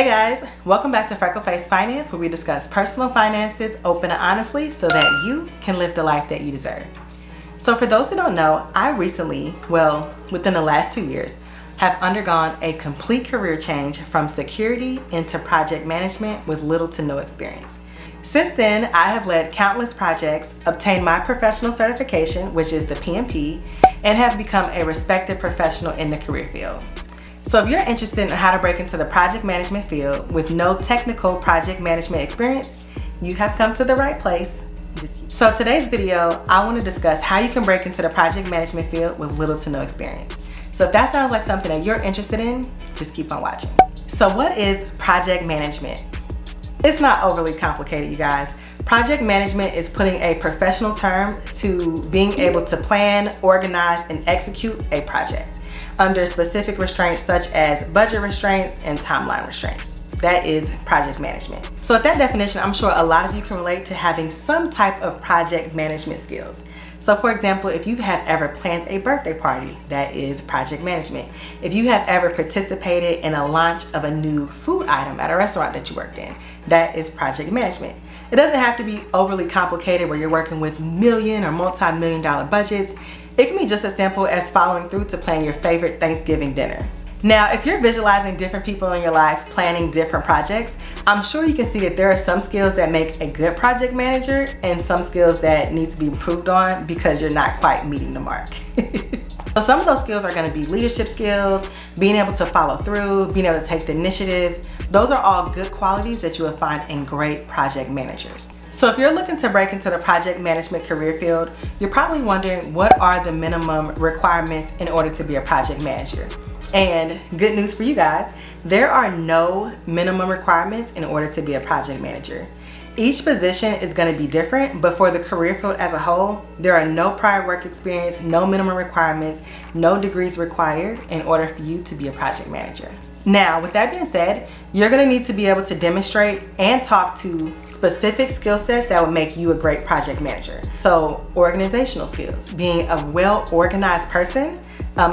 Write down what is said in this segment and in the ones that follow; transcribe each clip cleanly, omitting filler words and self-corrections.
Hey guys, welcome back to Freckle-Faced Finance, where we discuss personal finances open and honestly so that you can live the life that you deserve. So for those who don't know, I recently, within the last 2 years, have undergone a complete career change from security into project management with little to no experience. Since then, I have led countless projects, obtained my professional certification, which is the PMP, and have become a respected professional in the career field. So if you're interested in how to break into the project management field with no technical project management experience, you have come to the right place. So today's video, I want to discuss how you can break into the project management field with little to no experience. So if that sounds like something that you're interested in, just keep on watching. So what is project management? It's not overly complicated, you guys. Project management is putting a professional term to being able to plan, organize, and execute a project under specific restraints such as budget restraints and timeline restraints. That is project management. So with that definition, I'm sure a lot of you can relate to having some type of project management skills. So for example, if you have ever planned a birthday party, that is project management. If you have ever participated in a launch of a new food item at a restaurant that you worked in, that is project management. It doesn't have to be overly complicated where you're working with million or multi-million dollar budgets. It can be just as simple as following through to planning your favorite Thanksgiving dinner. Now, if you're visualizing different people in your life planning different projects, I'm sure you can see that there are some skills that make a good project manager and some skills that need to be improved on because you're not quite meeting the mark. So some of those skills are going to be leadership skills, being able to follow through, being able to take the initiative. Those are all good qualities that you will find in great project managers. So if you're looking to break into the project management career field, you're probably wondering what are the minimum requirements in order to be a project manager. And good news for you guys, there are no minimum requirements in order to be a project manager. Each position is going to be different, but for the career field as a whole, there are no prior work experience, no minimum requirements, no degrees required in order for you to be a project manager. Now, with that being said, you're going to need to be able to demonstrate and talk to specific skill sets that would make you a great project manager. So organizational skills, being a well-organized person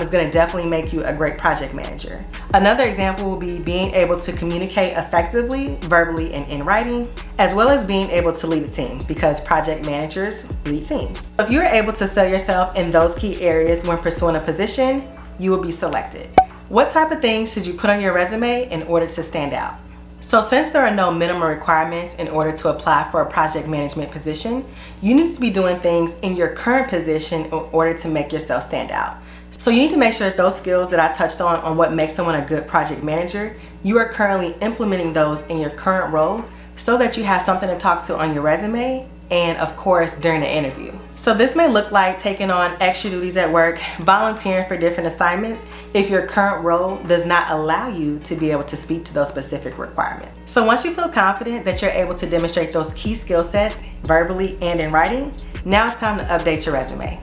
is going to definitely make you a great project manager. Another example will be being able to communicate effectively, verbally, and in writing, as well as being able to lead a team because project managers lead teams. If you're able to sell yourself in those key areas when pursuing a position, you will be selected. What type of things should you put on your resume in order to stand out? So since there are no minimum requirements in order to apply for a project management position, you need to be doing things in your current position in order to make yourself stand out. So you need to make sure that those skills that I touched on what makes someone a good project manager, you are currently implementing those in your current role so that you have something to talk to on your resume and of course during the interview. So this may look like taking on extra duties at work, volunteering for different assignments if your current role does not allow you to be able to speak to those specific requirements. So once you feel confident that you're able to demonstrate those key skill sets verbally and in writing, now it's time to update your resume.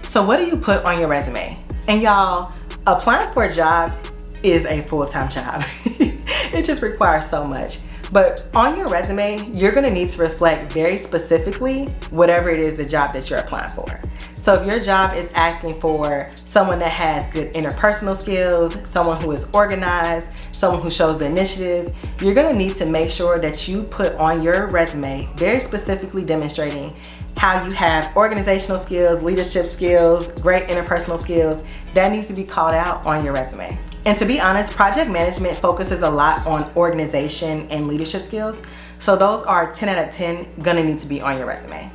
So what do you put on your resume? And y'all, applying for a job is a full-time job. It just requires so much. But on your resume, you're gonna need to reflect very specifically whatever it is the job that you're applying for. So if your job is asking for someone that has good interpersonal skills, someone who is organized, someone who shows the initiative, you're gonna need to make sure that you put on your resume very specifically demonstrating how you have organizational skills, leadership skills, great interpersonal skills. That needs to be called out on your resume. And to be honest, project management focuses a lot on organization and leadership skills. So those are 10 out of 10 gonna need to be on your resume.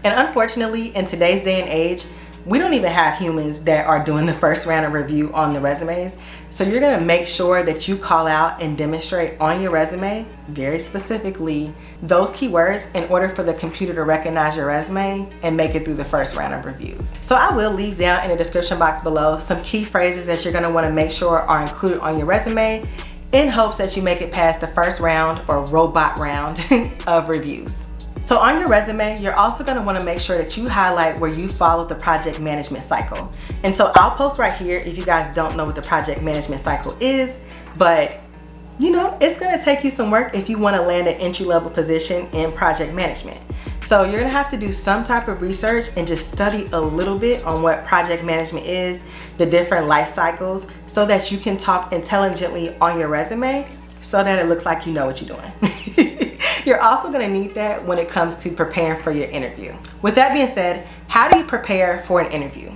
And unfortunately, in today's day and age, we don't even have humans that are doing the first round of review on the resumes. So you're gonna make sure that you call out and demonstrate on your resume, very specifically, those keywords in order for the computer to recognize your resume and make it through the first round of reviews. So I will leave down in the description box below some key phrases that you're gonna wanna make sure are included on your resume in hopes that you make it past the first round or robot round of reviews. So on your resume, you're also going to want to make sure that you highlight where you follow the project management cycle. And so I'll post right here if you guys don't know what the project management cycle is, but you know, it's going to take you some work if you want to land an entry-level position in project management. So you're going to have to do some type of research and just study a little bit on what project management is, the different life cycles, so that you can talk intelligently on your resume so that it looks like you know what you're doing. You're also gonna need that when it comes to preparing for your interview. With that being said, how do you prepare for an interview?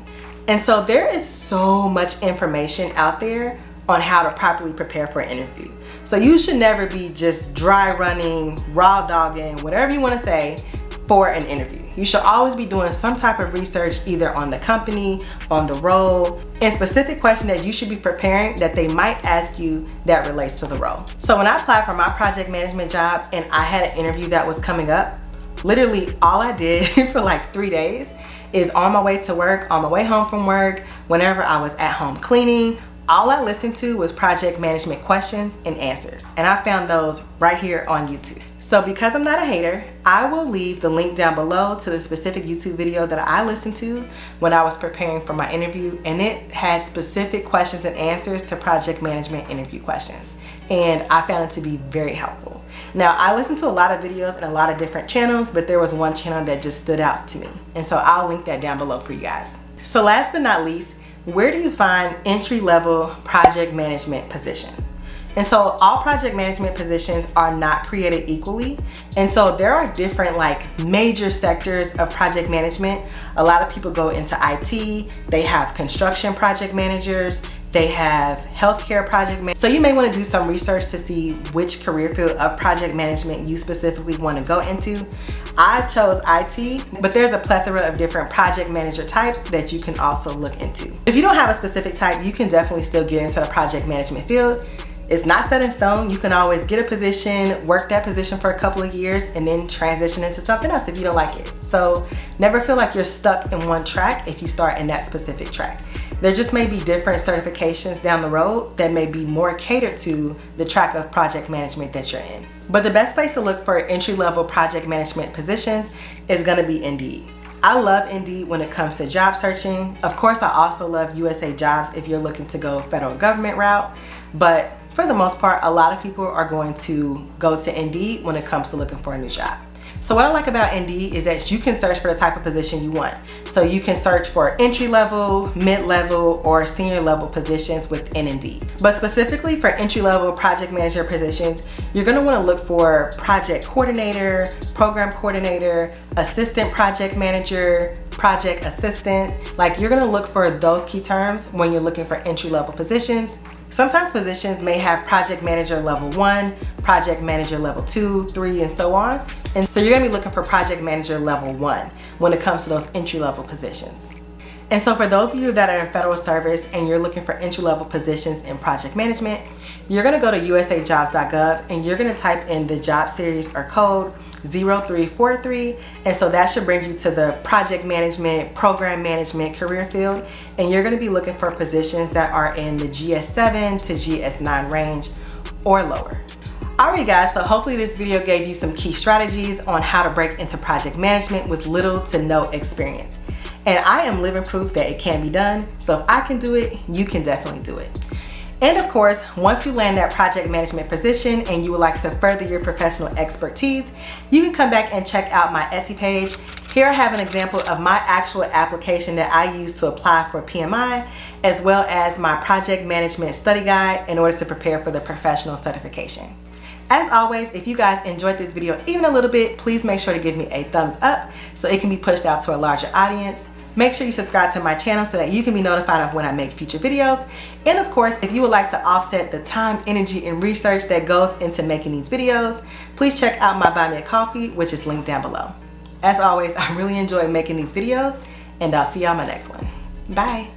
And so there is so much information out there on how to properly prepare for an interview. So you should never be just dry running, raw dogging, whatever you want to say for an interview. You should always be doing some type of research either on the company, on the role, and specific questions that you should be preparing that they might ask you that relates to the role. So when I applied for my project management job and I had an interview that was coming up, literally all I did for like 3 days is on my way to work, on my way home from work, whenever I was at home cleaning, all I listened to was project management questions and answers. And I found those right here on YouTube. So because I'm not a hater, I will leave the link down below to the specific YouTube video that I listened to when I was preparing for my interview, and it had specific questions and answers to project management interview questions. And I found it to be very helpful. Now, I listened to a lot of videos and a lot of different channels, but there was one channel that just stood out to me. And so I'll link that down below for you guys. So last but not least, where do you find entry-level project management positions? And so all project management positions are not created equally. And so there are different like major sectors of project management. A lot of people go into IT, they have construction project managers, they have healthcare project managers. So you may want to do some research to see which career field of project management you specifically want to go into. I chose IT, but there's a plethora of different project manager types that you can also look into. If you don't have a specific type, you can definitely still get into the project management field. It's not set in stone. You can always get a position, work that position for a couple of years, and then transition into something else if you don't like it. So never feel like you're stuck in one track if you start in that specific track. There just may be different certifications down the road that may be more catered to the track of project management that you're in. But the best place to look for entry-level project management positions is gonna be Indeed. I love Indeed when it comes to job searching. Of course, I also love USA Jobs if you're looking to go federal government route, but for the most part, a lot of people are going to go to Indeed when it comes to looking for a new job. So what I like about Indeed is that you can search for the type of position you want. So you can search for entry-level, mid-level, or senior-level positions within Indeed. But specifically for entry-level project manager positions, you're gonna wanna look for project coordinator, program coordinator, assistant project manager, project assistant. Like you're gonna look for those key terms when you're looking for entry-level positions. Sometimes positions may have project manager level 1, project manager level 2, 3, and so on. And so you're gonna be looking for project manager level 1 when it comes to those entry-level positions. And so for those of you that are in federal service and you're looking for entry-level positions in project management, you're gonna go to usajobs.gov and you're gonna type in the job series or code 0343, and so that should bring you to the project management, program management career field, and you're going to be looking for positions that are in the GS7 to GS9 range or lower. Alright guys, so hopefully this video gave you some key strategies on how to break into project management with little to no experience. And I am living proof that it can be done, so if I can do it, you can definitely do it. And of course, once you land that project management position and you would like to further your professional expertise, you can come back and check out my Etsy page. Here I have an example of my actual application that I used to apply for PMI, as well as my project management study guide in order to prepare for the professional certification. As always, if you guys enjoyed this video even a little bit, please make sure to give me a thumbs up so it can be pushed out to a larger audience. Make sure you subscribe to my channel so that you can be notified of when I make future videos. And of course, if you would like to offset the time, energy, and research that goes into making these videos, please check out my Buy Me a Coffee, which is linked down below. As always, I really enjoy making these videos, and I'll see you on my next one. Bye.